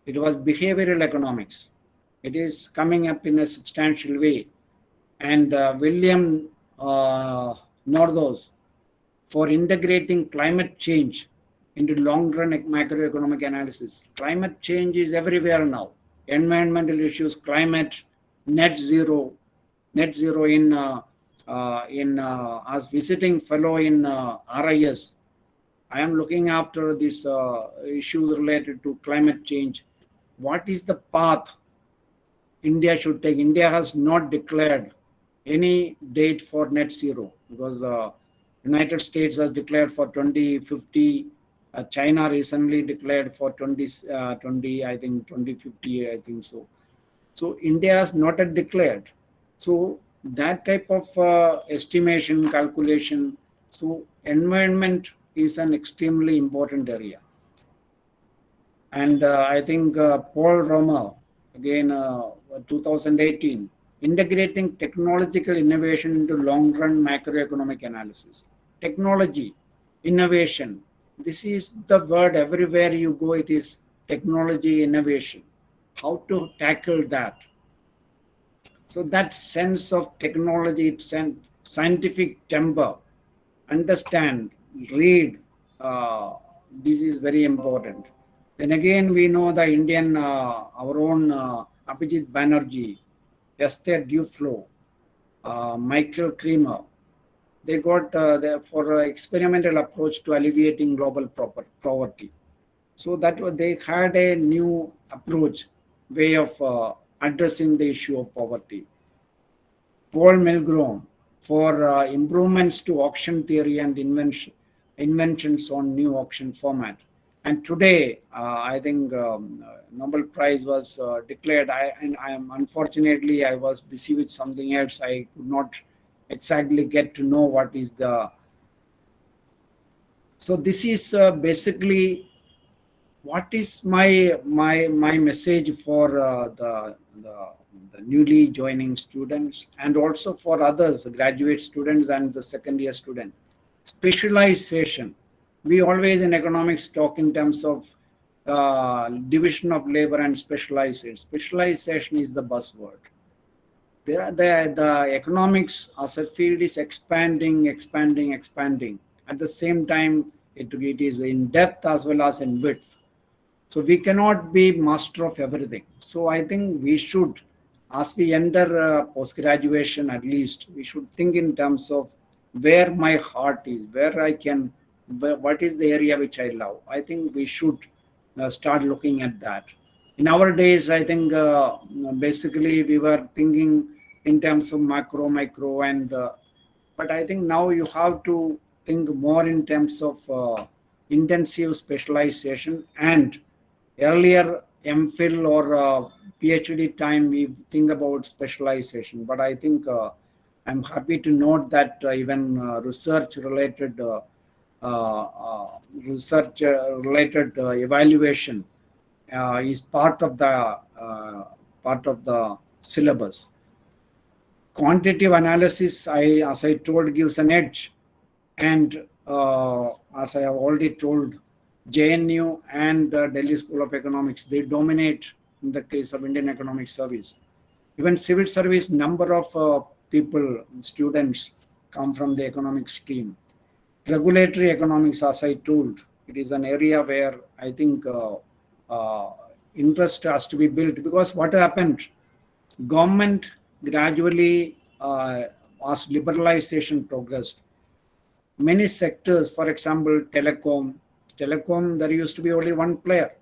it was behavioral economics. It is coming up in a substantial way. And William Nordos for integrating climate change into long-run macroeconomic analysis. Climate change is everywhere now. Environmental issues, climate, net zero in as visiting fellow in RIS. I am looking after these issues related to climate change. What is the path India should take? India has not declared any date for net zero because the United States has declared for 2050. China recently declared for 2020, I think 2050, I think so. So India has not yet declared. So that type of estimation, calculation. So environment is an extremely important area. And I think Paul Romer, again, 2018, integrating technological innovation into long-run macroeconomic analysis. Technology, innovation. This is the word everywhere you go, it is technology, innovation. How to tackle that? So that sense of technology, scientific temper, understand, read, this is very important. Then again, we know the Indian, our own Abhijit Banerjee, Esther Duflo, Michael Kremer, they got for experimental approach to alleviating global poverty. So that they had a new approach, way of addressing the issue of poverty. Paul Milgrom for improvements to auction theory and inventions on new auction format. And today, I think Nobel Prize was declared. Unfortunately, I was busy with something else. I could not exactly get to know what is the. So this is basically what is my message for the newly joining students and also for others, the graduate students and the second year student. Specialization. We always in economics talk in terms of division of labor and specialization. Specialization is the buzzword. The economics as a field is expanding. At the same time, it is in depth as well as in width. So we cannot be master of everything. So I think we should, as we enter post-graduation at least, we should think in terms of where my heart is, what is the area which I love. I think we should start looking at that. In our days, I think basically we were thinking in terms of macro, micro, and but I think now you have to think more in terms of intensive specialization. And earlier MPhil or PhD time, we think about specialization. But I think I'm happy to note that even research-related evaluation is part of the syllabus. Quantitative analysis, as I told, gives an edge, and as I have already told, JNU and Delhi School of Economics, they dominate in the case of Indian Economic Service. Even civil service, number of people, students come from the economic stream. Regulatory economics, as I told, it is an area where I think interest has to be built, because what happened, government gradually, as liberalization progressed, many sectors, for example, telecom, there used to be only one player.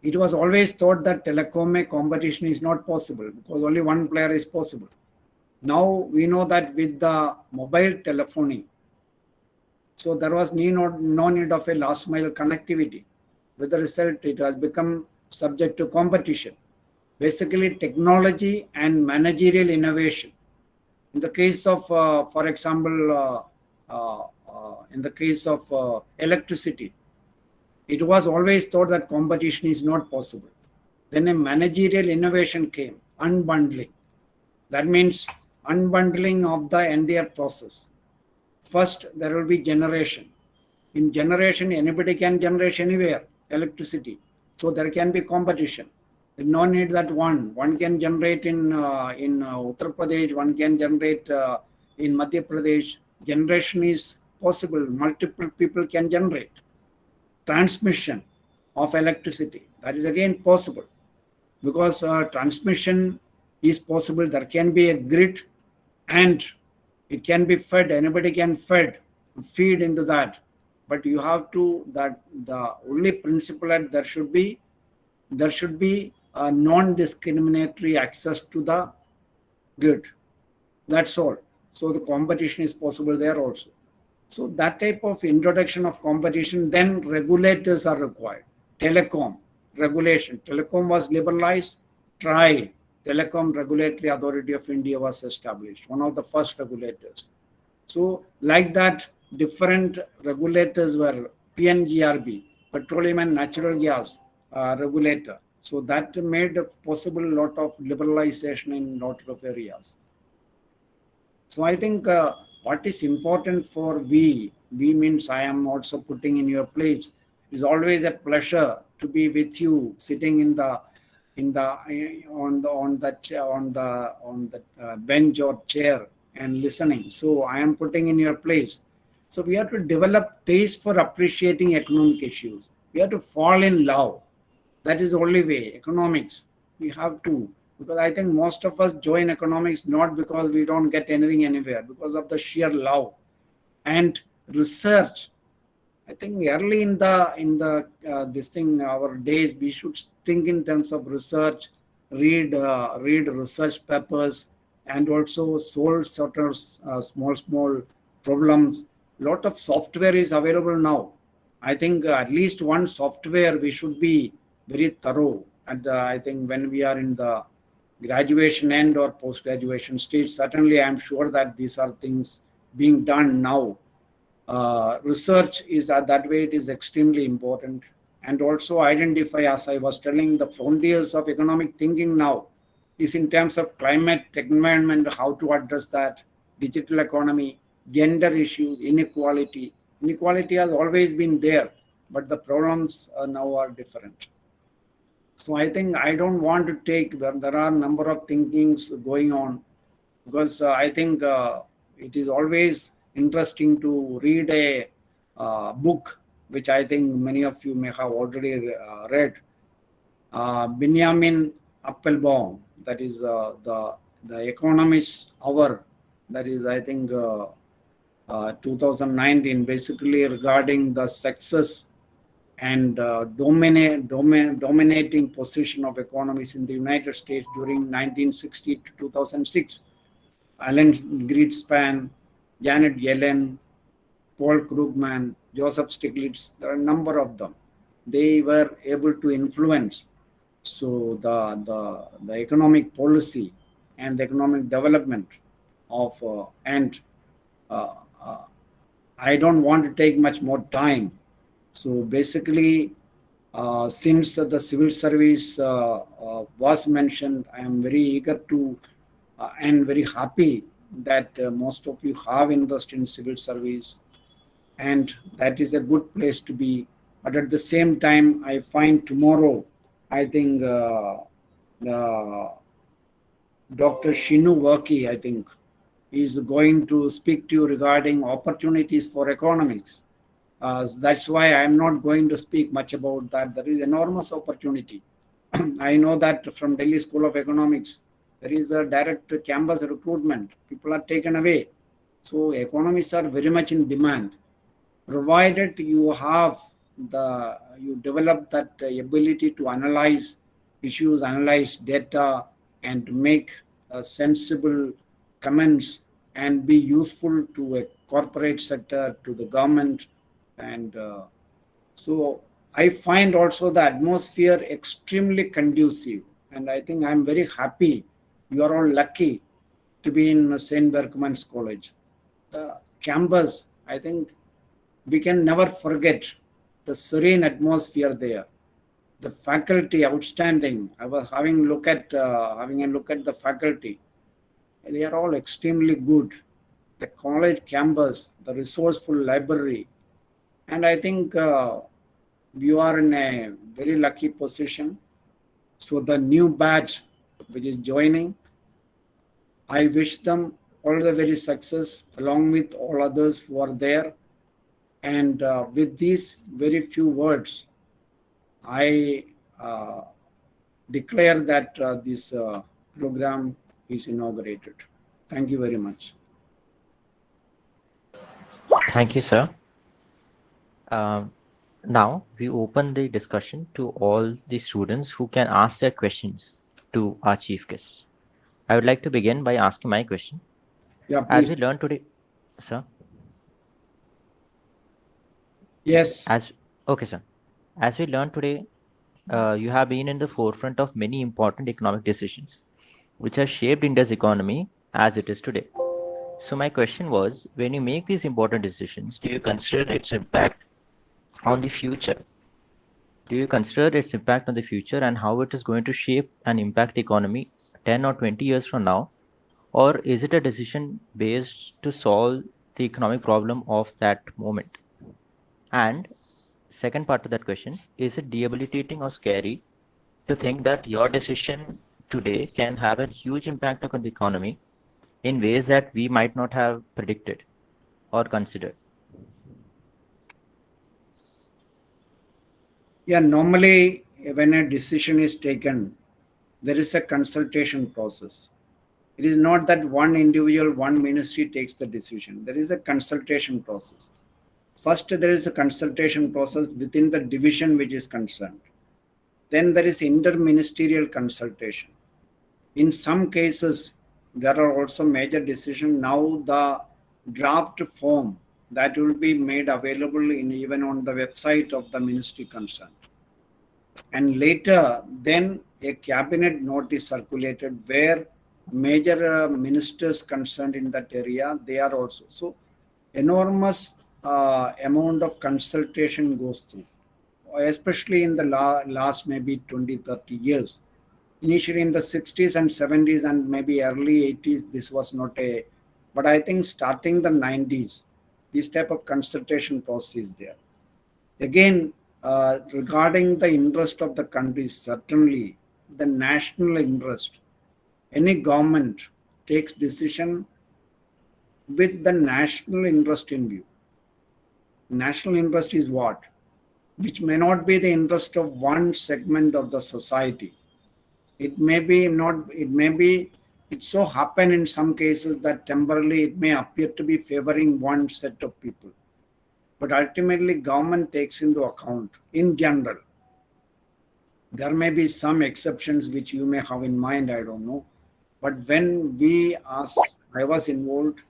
It was always thought that telecom competition is not possible because only one player is possible. Now we know that with the mobile telephony, so there was no need of a last mile connectivity. With the result, it has become subject to competition. Basically, technology and managerial innovation. In the case of, for example, in the case of electricity, it was always thought that competition is not possible. Then a managerial innovation came, unbundling. That means unbundling of the entire process. First, there will be generation. In generation, anybody can generate anywhere, electricity. So there can be competition. No need that one can generate in Uttar Pradesh, one can generate in Madhya Pradesh. Generation is possible. Multiple people can generate. Transmission of electricity, that is again possible, because transmission is possible. There can be a grid and it can be fed. Anybody can feed into that. But you have to, that the only principle that there should be a non-discriminatory access to the grid. That's all. So the competition is possible there also. So that type of introduction of competition, then regulators are required. Telecom regulation. Telecom was liberalized. TRAI, Telecom Regulatory Authority of India, was established, one of the first regulators. So like that, different regulators were PNGRB, Petroleum and Natural Gas regulator. So that made possible a lot of liberalization in a lot of areas. So I think what is important for we means I am also putting in your place. It's always a pleasure to be with you, sitting on the bench or chair and listening. So I am putting in your place. So we have to develop taste for appreciating economic issues. We have to fall in love. That is the only way. Economics, we have to. Because I think most of us join economics not because we don't get anything anywhere, because of the sheer love and research. I think early in the this thing, our days, we should think in terms of research, read research papers, and also solve certain small problems. Lot of software is available now. I think at least one software we should be very thorough. And I think when we are in the graduation end or post-graduation stage, certainly I am sure that these are things being done now. Research is that way, it is extremely important. And also identify, as I was telling, the frontiers of economic thinking now is in terms of climate, environment, how to address that, digital economy, gender issues, inequality. Inequality has always been there, but the problems now are different. So I think I don't want to take, there are a number of thinkings going on, because I think it is always interesting to read a book, which I think many of you may have already read. Benjamin Appelbaum, that is the Economists Hour, that is I think 2019, basically regarding the success and dominating position of economies in the United States during 1960 to 2006. Alan Greenspan, Janet Yellen, Paul Krugman, Joseph Stiglitz, there are a number of them. They were able to influence so the economic policy and the economic development of I don't want to take much more time. So basically, since the civil service was mentioned, I am very eager to and very happy that most of you have interest in civil service, and that is a good place to be. But at the same time, I find tomorrow I think Dr. Shinu Waki, I think, is going to speak to you regarding opportunities for economics. That's why I'm not going to speak much about that. There is enormous opportunity. I know that from Delhi School of Economics, there is a direct campus recruitment. People are taken away. So economists are very much in demand, provided you develop that ability to analyze issues, analyze data, and make sensible comments and be useful to a corporate sector, to the government. And so I find also the atmosphere extremely conducive, and I think I'm very happy. You are all lucky to be in St. Berkman's College. The campus, I think we can never forget the serene atmosphere there. The faculty outstanding. I was having a look at the faculty. They are all extremely good. The college campus, the resourceful library, and I think you are in a very lucky position. So the new batch which is joining, I wish them all the very success along with all others who are there. And with these very few words, I declare that this program is inaugurated. Thank you very much. Thank you, sir. Now we open the discussion to all the students who can ask their questions to our chief guests. I would like to begin by asking my question. Yeah, As please. we learned today, sir. Yes. Okay, sir. As we learned today, you have been in the forefront of many important economic decisions, which have shaped India's economy as it is today. So my question was, when you make these important decisions, do you consider its impact on the future? Do you consider its impact on the future and how it is going to shape and impact the economy 10 or 20 years from now? Or is it a decision based to solve the economic problem of that moment? And second part to that question, is it debilitating or scary to think that your decision today can have a huge impact on the economy in ways that we might not have predicted or considered? Yeah, normally when a decision is taken, there is a consultation process. It is not that one individual, one ministry takes the decision. There is a consultation process. First, there is a consultation process within the division which is concerned. Then there is interministerial consultation. In some cases, there are also major decisions. Now the draft form that will be made available even on the website of the ministry concerned. And later, then a cabinet note is circulated where major ministers concerned in that area, they are also. So enormous amount of consultation goes through, especially in the last maybe 20, 30 years. Initially in the 60s and 70s and maybe early 80s, this was not a, but I think starting the 90s, this type of consultation process is there. Again, regarding the interest of the country, certainly the national interest, any government takes decision with the national interest in view. National interest is what? Which may not be the interest of one segment of the society. It may be not, it so happen in some cases that temporarily it may appear to be favoring one set of people. But ultimately government takes into account in general. There may be some exceptions which you may have in mind, I don't know. But when I was involved,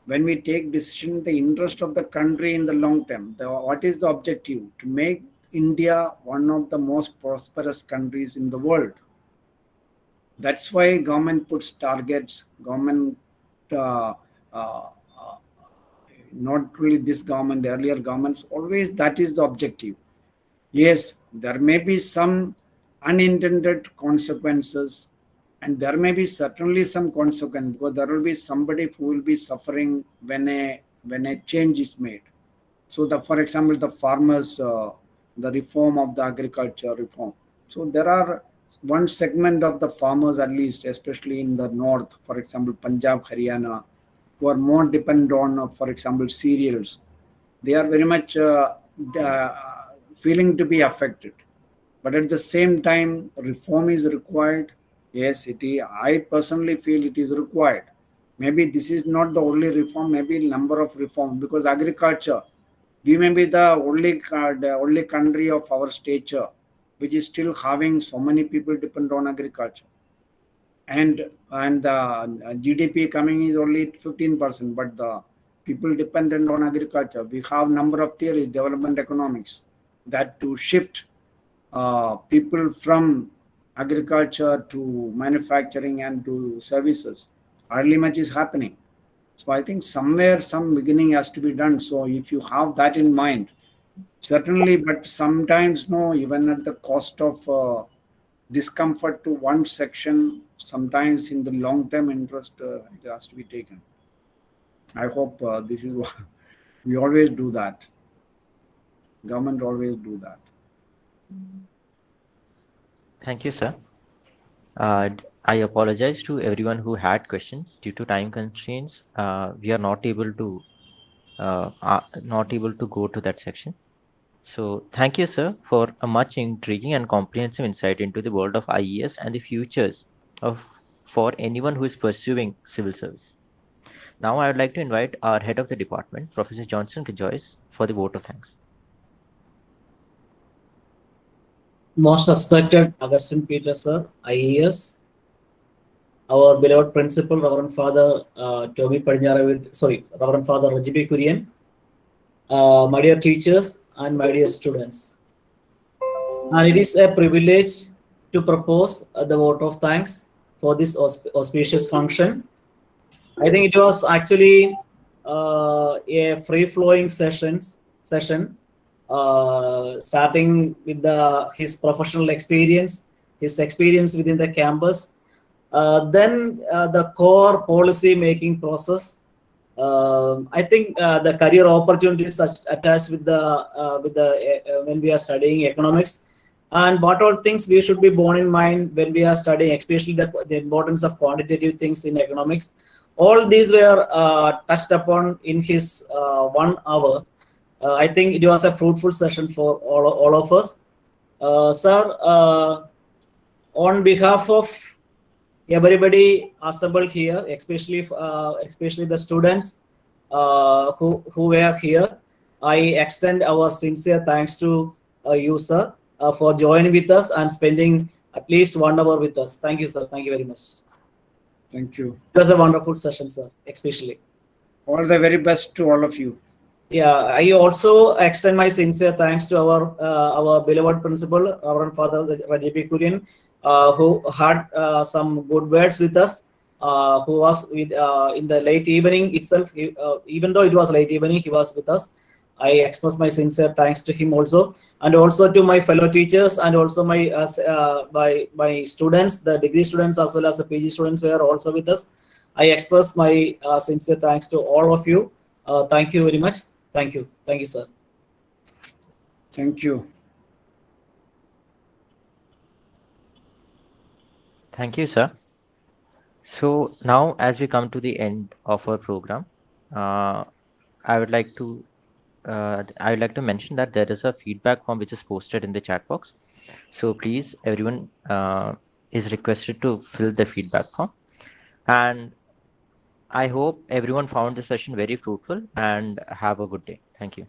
when we take decision, the interest of the country in the long term, what is the objective? To make India one of the most prosperous countries in the world. That's why government puts targets, government, not really this government, earlier governments, always that is the objective. Yes, there may be some unintended consequences, and there may be certainly some consequence because there will be somebody who will be suffering when a change is made. So for example, the farmers, the reform of the agriculture reform. So there are one segment of the farmers, at least, especially in the north, for example, Punjab, Haryana, who are more dependent on, for example, cereals. They are very much feeling to be affected. But at the same time, reform is required. Yes, it is. I personally feel it is required. Maybe this is not the only reform, maybe number of reforms, because agriculture, we may be the only country of our stature which is still having so many people depend on agriculture. And the GDP coming is only 15%, but the people dependent on agriculture. We have number of theories, development economics, that to shift people from agriculture to manufacturing and to services. Hardly much is happening. So I think somewhere some beginning has to be done. So if you have that in mind, certainly, but sometimes no, even at the cost of discomfort to one section, sometimes in the long-term interest, it has to be taken. I hope this is what we always do that. Government always do that. Thank you, sir. I apologize to everyone who had questions. Due to time constraints, we are not able to go to that section. So thank you, sir, for a much intriguing and comprehensive insight into the world of IES and the futures of for anyone who is pursuing civil service. Now I would like to invite our head of the department, Professor Johnson Kajois, for the vote of thanks. Most respected Augustine Peter, sir, IES, our beloved principal, Reverend Father Toby Padinaravid, Reverend Father Rajibi Kurian, my dear teachers and my dear students. And it is a privilege to propose the vote of thanks for this auspicious function. I think it was actually a free-flowing session, starting with his professional experience, his experience within the campus, then the core policy making process. I think the career opportunities attached with the when we are studying economics, and what all things we should be borne in mind when we are studying, especially the importance of quantitative things in economics. All these were touched upon in his 1 hour. I think it was a fruitful session for all of us. Sir, on behalf of everybody assembled here, especially the students who were here, I extend our sincere thanks to you, sir, for joining with us and spending at least 1 hour with us. Thank you, sir. Thank you very much. Thank you. It was a wonderful session, sir, especially. All the very best to all of you. Yeah, I also extend my sincere thanks to our beloved principal, our Father Rajibi Kurian, who had some good words with us, who was with in the late evening itself. Even though it was late evening, he was with us. I express my sincere thanks to him also, and also to my fellow teachers, and also my students, the degree students as well as the PG students were also with us. I express my sincere thanks to all of you. Thank you very much. Thank you, sir. Thank you. Thank you, sir. So now, as we come to the end of our program, I would like to mention that there is a feedback form which is posted in the chat box. So please, everyone is requested to fill the feedback form. And I hope everyone found the session very fruitful and have a good day. Thank you.